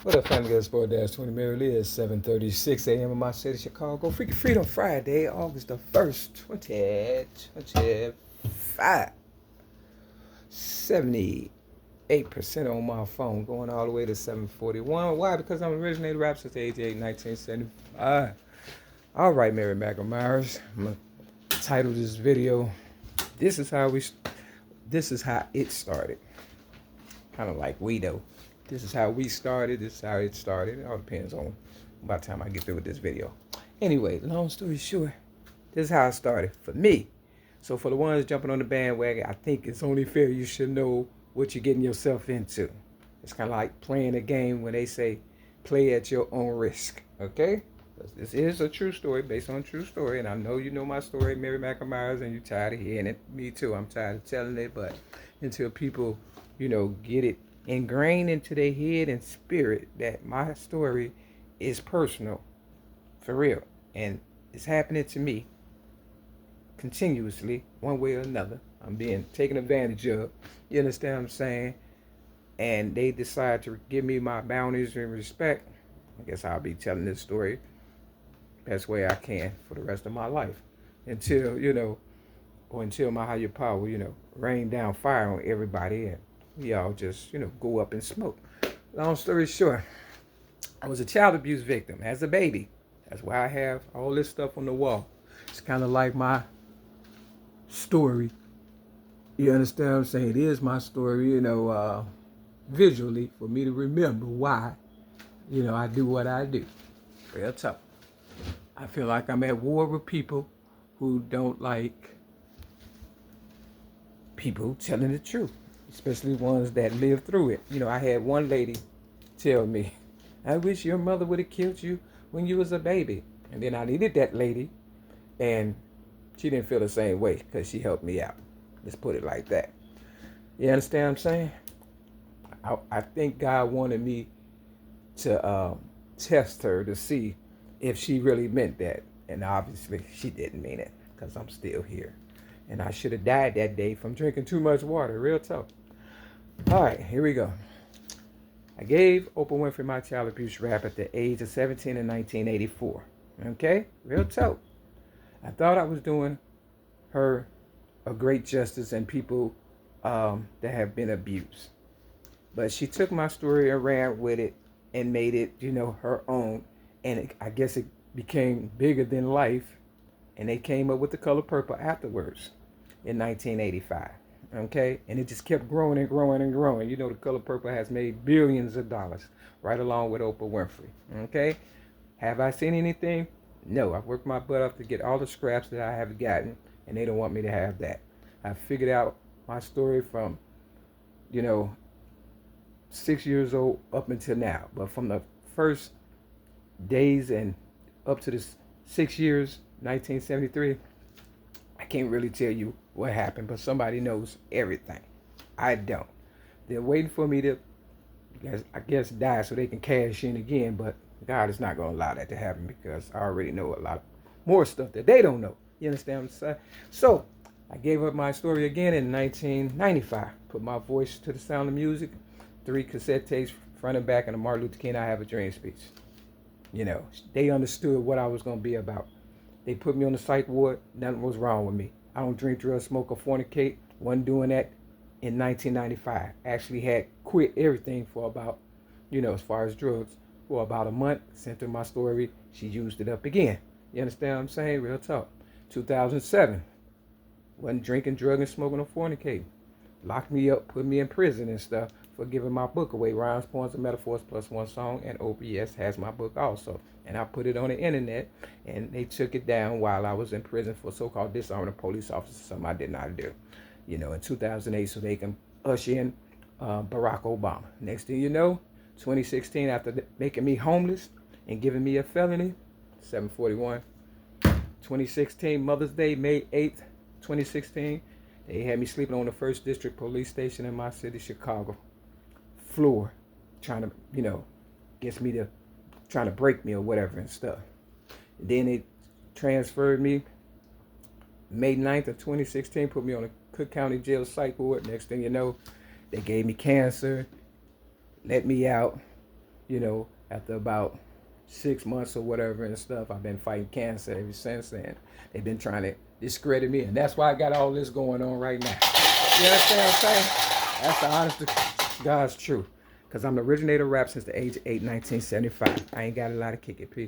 What up, family? Guys, Sport Dash 20 Merrily. It's 7:36 a.m. in my city, Chicago. Freaking Freedom Friday, August the 1st, 2025. 78% on my phone, going all the way to 741. Why? Because I'm originated rap since the age of 8, 1975. All right, Mary McNamara's. I'm going to title this video, This is how it started. Kind of like we do. This is how we started. This is how it started. It all depends on by the time I get through with this video. Anyway, long story short, this is how it started for me. So for the ones jumping on the bandwagon, I think it's only fair you should know what you're getting yourself into. It's kind of like playing a game when they say play at your own risk. Okay? This is a true story based on a true story. And I know you know my story, Mary McNamara's, and you're tired of hearing it. Me too. I'm tired of telling it. But until people, get it ingrained into their head and spirit that my story is personal, for real, and it's happening to me continuously, one way or another. I'm being taken advantage of. You understand what I'm saying? And they decide to give me my bounties and respect. I guess I'll be telling this story best way I can for the rest of my life until or until my higher power rain down fire on everybody and we all just, go up in smoke. Long story short, I was a child abuse victim as a baby. That's why I have all this stuff on the wall. It's kind of like my story. You understand what I'm saying? It is my story, visually for me to remember why, I do what I do. Real tough. I feel like I'm at war with people who don't like people telling the truth, especially ones that live through it. I had one lady tell me, I wish your mother would have killed you when you was a baby. And then I needed that lady, and she didn't feel the same way because she helped me out. Let's put it like that. You understand what I'm saying? I think God wanted me to test her to see if she really meant that. And obviously she didn't mean it because I'm still here. And I should have died that day from drinking too much water. Real tough. All right, here we go. I gave Oprah Winfrey my child abuse rap at the age of 17 in 1984. Okay? Real tough. I thought I was doing her a great justice and people that have been abused. But she took my story and ran with it and made it, her own. And I guess it became bigger than life. And they came up with the color purple afterwards in 1985. Okay? And it just kept growing and growing and growing. The color purple has made billions of dollars right along with Oprah Winfrey. Okay? Have I seen anything? No. I've worked my butt off to get all the scraps that I have gotten, and they don't want me to have that. I figured out my story from, 6 years old up until now. But from the first days and up to the 6 years, 1973, I can't really tell you what happened, but somebody knows everything. I don't. They're waiting for me to, I guess, die so they can cash in again, but God is not going to allow that to happen because I already know a lot more stuff that they don't know. You understand what I'm saying? So I gave up my story again in 1995. Put my voice to the sound of music, 3 cassette tapes, front and back, and a Martin Luther King I Have a Dream speech. They understood what I was going to be about. They put me on the psych ward. Nothing was wrong with me. I don't drink, drugs, smoke, or fornicate. Wasn't doing that in 1995. Actually had quit everything for about, as far as drugs, for about a month. Sent her my story. She used it up again. You understand what I'm saying? Real talk. 2007. Wasn't drinking, drugging, smoking, or fornicating. Locked me up, put me in prison and stuff for giving my book away, Rhymes, Poems, and Metaphors plus one song, and 1'S has my book also. And I put it on the internet, and they took it down while I was in prison for so-called disarming a police officer, something I did not do, in 2008, so they can usher in Barack Obama. Next thing you know, 2016, after making me homeless and giving me a felony, 741, 2016, Mother's Day, May 8th, 2016, they had me sleeping on the 1st District Police Station in my city, Chicago, floor, trying to, gets me to, trying to break me or whatever and stuff. And then they transferred me May 9th of 2016, put me on a Cook County Jail psych ward. Next thing you know, they gave me cancer, let me out, you know, after about 6 months or whatever and stuff, I've been fighting cancer ever since then. They've been trying to discredit me, and that's why I got all this going on right now. You understand what I'm saying? That's the honest to God's truth. Because I'm the originator of rap since the age of 8, 1975. I ain't got a lot of kick it. Peace.